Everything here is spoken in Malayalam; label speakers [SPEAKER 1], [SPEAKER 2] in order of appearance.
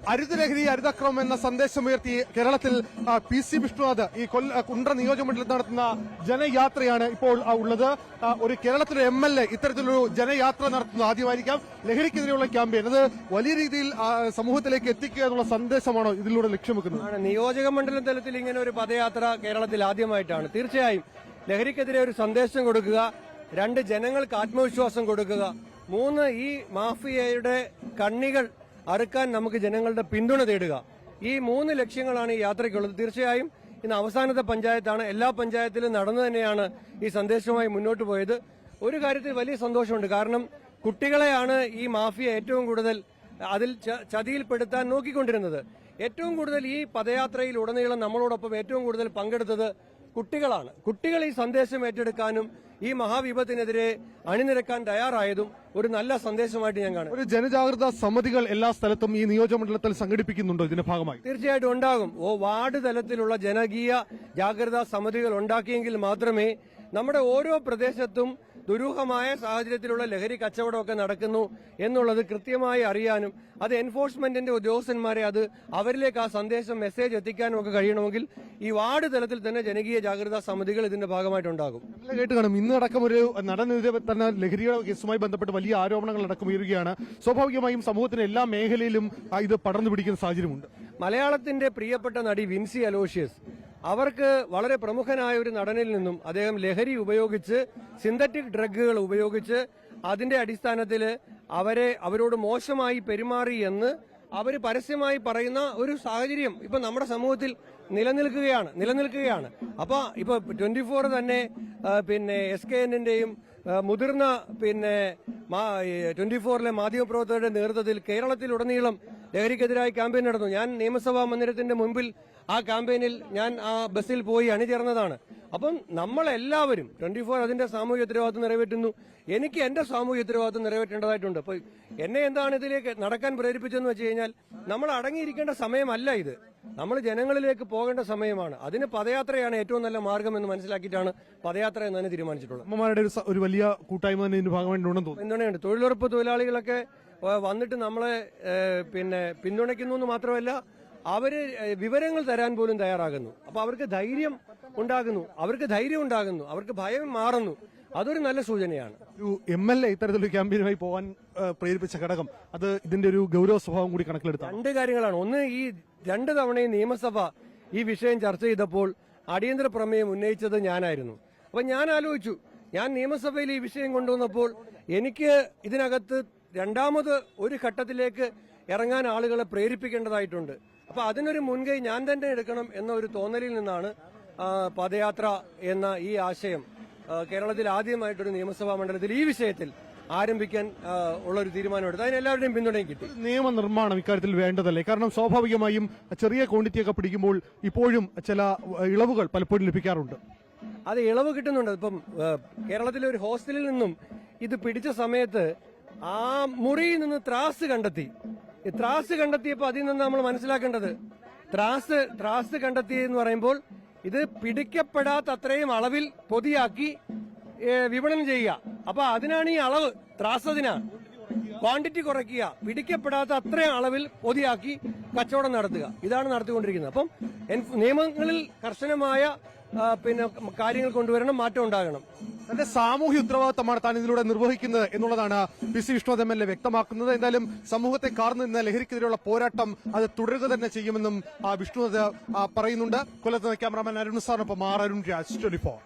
[SPEAKER 1] ഹരിതലഹരി ഹരിതക്രമം എന്ന സന്ദേശമുയർത്തി കേരളത്തിൽ PC വിഷ്ണുനാഥ് ഈ കുണ്ട്ര നിയോജകമണ്ഡലത്തിൽ നടത്തുന്ന ജനയാത്രയാണ് ഇപ്പോൾ ഉള്ളത്. ഒരു കേരളത്തിലെ MLA ഇത്തരത്തിലൊരു ജനയാത്ര നടത്തുന്നത് ആദ്യമായിരിക്കാം. ലഹരിക്കെതിരെയുള്ള ക്യാമ്പയിൻ അത് വലിയ രീതിയിൽ സമൂഹത്തിലേക്ക് എത്തിക്കുക എന്നുള്ള സന്ദേശമാണോ ഇതിലൂടെ ലക്ഷ്യം വെക്കുന്നത്?
[SPEAKER 2] നിയോജകമണ്ഡലം തലത്തിൽ ഇങ്ങനെ ഒരു പദയാത്ര കേരളത്തിൽ ആദ്യമായിട്ടാണ്. തീർച്ചയായും ലഹരിക്കെതിരെ ഒരു സന്ദേശം കൊടുക്കുക, 2 ജനങ്ങൾക്ക് ആത്മവിശ്വാസം കൊടുക്കുക, 3 ഈ മാഫിയയുടെ കണ്ണികൾ അറുക്കാൻ നമുക്ക് ജനങ്ങളുടെ പിന്തുണ തേടുക. ഈ 3 ലക്ഷ്യങ്ങളാണ് ഈ യാത്രയ്ക്കുള്ളത്. തീർച്ചയായും ഇന്ന് അവസാനത്തെ പഞ്ചായത്താണ്. എല്ലാ പഞ്ചായത്തിലും നടന്നു തന്നെയാണ് ഈ സന്ദേശവുമായി മുന്നോട്ട് പോയത്. ഒരു കാര്യത്തിൽ വലിയ സന്തോഷമുണ്ട്. കാരണം കുട്ടികളെയാണ് ഈ മാഫിയ ഏറ്റവും കൂടുതൽ അതിൽ ചതിയിൽപ്പെടുത്താൻ നോക്കിക്കൊണ്ടിരുന്നത്. ഏറ്റവും കൂടുതൽ ഈ പദയാത്രയിൽ ഉടനീളം നമ്മളോടൊപ്പം ഏറ്റവും കൂടുതൽ പങ്കെടുത്തത് കുട്ടികളാണ്. കുട്ടികൾ ഈ സന്ദേശം ഏറ്റെടുക്കാനും ഈ മഹാവിപത്തിനെതിരെ അണിനിരക്കാൻ തയ്യാറായതും ഒരു നല്ല സന്ദേശമായിട്ട് ഞാൻ കാണും.
[SPEAKER 1] ഒരു ജനജാഗ്രതാ സമിതികൾ എല്ലാ സ്ഥലത്തും ഈ നിയോജകമണ്ഡലത്തിൽ സംഘടിപ്പിക്കുന്നുണ്ടോ ഇതിന്റെ ഭാഗമായി?
[SPEAKER 2] തീർച്ചയായിട്ടും ഉണ്ടാകും. വാർഡ് തലത്തിലുള്ള ജനകീയ ജാഗ്രതാ സമിതികൾ ഉണ്ടാക്കിയെങ്കിൽ മാത്രമേ നമ്മുടെ ഓരോ പ്രദേശത്തും ദുരൂഹമായ സാഹചര്യത്തിലുള്ള ലഹരി കച്ചവടമൊക്കെ നടക്കുന്നു എന്നുള്ളത് കൃത്യമായി അറിയാനും അത് എൻഫോഴ്സ്മെന്റിന്റെ ഉദ്യോഗസ്ഥന്മാരെ അത് അവരിലേക്ക് ആ സന്ദേശം മെസ്സേജ് എത്തിക്കാനും ഒക്കെ കഴിയണമെങ്കിൽ ഈ വാർഡ് തലത്തിൽ തന്നെ ജനകീയ ജാഗ്രതാ സമിതികൾ ഇതിന്റെ ഭാഗമായിട്ടുണ്ടാകും.
[SPEAKER 1] കേട്ട് കാണും, ഇന്ന് അടക്കം ഒരു നടനെതിരെ തന്നെ ലഹരിയുടെ കേസുമായി ബന്ധപ്പെട്ട് വലിയ ആരോപണങ്ങൾ അടക്കം ഉയരുകയാണ്. സ്വാഭാവികമായും സമൂഹത്തിന്റെ എല്ലാ മേഖലയിലും ഇത് പടർന്നു പിടിക്കുന്ന സാഹചര്യമുണ്ട്.
[SPEAKER 2] മലയാളത്തിന്റെ പ്രിയപ്പെട്ട നടി വിൻസി അലോഷ്യസ് അവർക്ക് വളരെ പ്രമുഖനായ ഒരു നടനിൽ നിന്നും അദ്ദേഹം ലഹരി ഉപയോഗിച്ച് സിന്തറ്റിക് ഡ്രഗുകൾ ഉപയോഗിച്ച് അതിന്റെ അടിസ്ഥാനത്തിൽ അവരോട് മോശമായി പെരുമാറി എന്ന് അവർ പരസ്യമായി പറയുന്ന ഒരു സാഹചര്യം ഇപ്പൊ നമ്മുടെ സമൂഹത്തിൽ നിലനിൽക്കുകയാണ്. അപ്പൊ ഇപ്പൊ 24 തന്നെ പിന്നെ SKNന്റെയും മുതിർന്ന 24ലെ മാധ്യമപ്രവർത്തകരുടെ നേതൃത്വത്തിൽ കേരളത്തിലുടനീളം ലഹരിക്കെതിരായി ക്യാമ്പയിൻ നടന്നു. ഞാൻ നിയമസഭാ മന്ദിരത്തിന്റെ മുൻപിൽ ആ ക്യാമ്പയിനിൽ ഞാൻ ആ ബസ്സിൽ പോയി അണിചേർന്നതാണ്. അപ്പം നമ്മളെല്ലാവരും 24 അതിന്റെ സാമൂഹ്യ ഉത്തരവാദിത്വം നിറവേറ്റുന്നു. എനിക്ക് എന്റെ സാമൂഹ്യ ഉത്തരവാദിത്വം നിറവേറ്റേണ്ടതായിട്ടുണ്ട്. അപ്പൊ എന്നെ എന്താണ് ഇതിലേക്ക് നടക്കാൻ പ്രേരിപ്പിച്ചതെന്ന് വെച്ച് കഴിഞ്ഞാൽ നമ്മൾ അടങ്ങിയിരിക്കേണ്ട സമയമല്ല ഇത്. നമ്മൾ ജനങ്ങളിലേക്ക് പോകേണ്ട സമയമാണ്. അതിന് പദയാത്രയാണ് ഏറ്റവും നല്ല മാർഗം എന്ന് മനസ്സിലാക്കിയിട്ടാണ് പദയാത്ര എന്ന് തന്നെ തീരുമാനിച്ചിട്ടുള്ളത്.
[SPEAKER 1] അമ്മമാരുടെ ഒരു വലിയ കൂട്ടായ്മ തന്നെ ഇതിന്റെ ഭാഗമായിട്ടുണ്ടെന്ന് തോന്നുന്നു.
[SPEAKER 2] പിന്തുണയുണ്ട്. തൊഴിലുറപ്പ് തൊഴിലാളികളൊക്കെ വന്നിട്ട് നമ്മളെ പിന്തുണയ്ക്കുന്നു എന്ന് മാത്രമല്ല അവര് വിവരങ്ങൾ തരാൻ പോലും തയ്യാറാകുന്നു. അപ്പൊ അവർക്ക് ധൈര്യം ഉണ്ടാകുന്നു, അവർക്ക് ഭയം മാറുന്നു. അതൊരു നല്ല സൂചനയാണ്.
[SPEAKER 1] ഒരു MLA ഇത്തരത്തിലൊരു ക്യാമ്പയിനുമായി പോകാൻ പ്രേരിപ്പിച്ച ഘടകം അത് ഇതിന്റെ ഒരു ഗൌരവ സ്വഭാവം കൂടി കണക്കിലെടുത്തു.
[SPEAKER 2] 2 കാര്യങ്ങളാണ്. ഒന്ന്, ഈ 2 തവണയും നിയമസഭ ഈ വിഷയം ചർച്ച ചെയ്തപ്പോൾ അടിയന്തര പ്രമേയം ഉന്നയിച്ചത് ഞാനായിരുന്നു. അപ്പൊ ഞാൻ ആലോചിച്ചു, ഞാൻ നിയമസഭയിൽ ഈ വിഷയം കൊണ്ടുവന്നപ്പോൾ എനിക്ക് ഇതിനകത്ത് രണ്ടാമത് ഒരു ഘട്ടത്തിലേക്ക് ഇറങ്ങാൻ ആളുകളെ പ്രേരിപ്പിക്കേണ്ടതായിട്ടുണ്ട്. അപ്പൊ അതിനൊരു മുൻകൈ ഞാൻ തന്നെ എടുക്കണം എന്ന ഒരു തോന്നലിൽ നിന്നാണ് പദയാത്ര എന്ന ഈ ആശയം കേരളത്തിൽ ആദ്യമായിട്ടൊരു നിയമസഭാ മണ്ഡലത്തിൽ ഈ വിഷയത്തിൽ ആരംഭിക്കാൻ ഉള്ളൊരു തീരുമാനമെടുത്തു. അതിന് എല്ലാവരുടെയും പിന്തുണയും കിട്ടി.
[SPEAKER 1] നിയമനിർമ്മാണം ഇക്കാര്യത്തിൽ വേണ്ടതല്ലേ? കാരണം സ്വാഭാവികമായും ചെറിയ ക്വാണ്ടിറ്റിയൊക്കെ പിടിക്കുമ്പോൾ ഇപ്പോഴും ചില ഇളവുകൾ പലപ്പോഴും ലഭിക്കാറുണ്ട്.
[SPEAKER 2] അത് ഇളവ് കിട്ടുന്നുണ്ട്. ഇപ്പം കേരളത്തിലെ ഒരു ഹോസ്റ്റലിൽ നിന്നും ഇത് പിടിച്ച സമയത്ത് ആ മുറിയിൽ നിന്ന് ത്രാസ് കണ്ടെത്തിയപ്പോൾ അതിൽ നിന്ന് നമ്മൾ മനസ്സിലാക്കേണ്ടത് ത്രാസ് കണ്ടെത്തിയെന്ന് പറയുമ്പോൾ ഇത് പിടിക്കപ്പെടാത്ത അത്രയും അളവിൽ പൊതിയാക്കി വിപണനം ചെയ്യുക. അപ്പൊ അതിനാണ് ഈ അളവ്. ത്രാസ് അതിനാണ്. ക്വാണ്ടിറ്റി കുറയ്ക്കുക, പിടിക്കപ്പെടാത്ത അത്രയും അളവിൽ പൊതിയാക്കി കച്ചവടം നടത്തുക. ഇതാണ് നടത്തിക്കൊണ്ടിരിക്കുന്നത്. അപ്പം നിയമങ്ങളിൽ കർശനമായ കാര്യങ്ങൾ കൊണ്ടുവരണം, മാറ്റം ഉണ്ടാകണം.
[SPEAKER 1] തന്റെ സാമൂഹ്യ ഉത്തരവാദിത്തമാണ് താൻ ഇതിലൂടെ നിർവഹിക്കുന്നത് എന്നുള്ളതാണ് PC വിഷ്ണുനാഥ് MLA വ്യക്തമാക്കുന്നത്. എന്തായാലും സമൂഹത്തെ കാർന്നു നിന്ന ലഹരിക്കെതിരെയുള്ള പോരാട്ടം അത് തുടരുക തന്നെ ചെയ്യുമെന്നും വിഷ്ണുനാഥ് പറയുന്നുണ്ട്. കൊല്ലത്ത് ക്യാമറാമാൻ അരുൺ സാറിനൊപ്പം അരുൺ രാജ്, 24.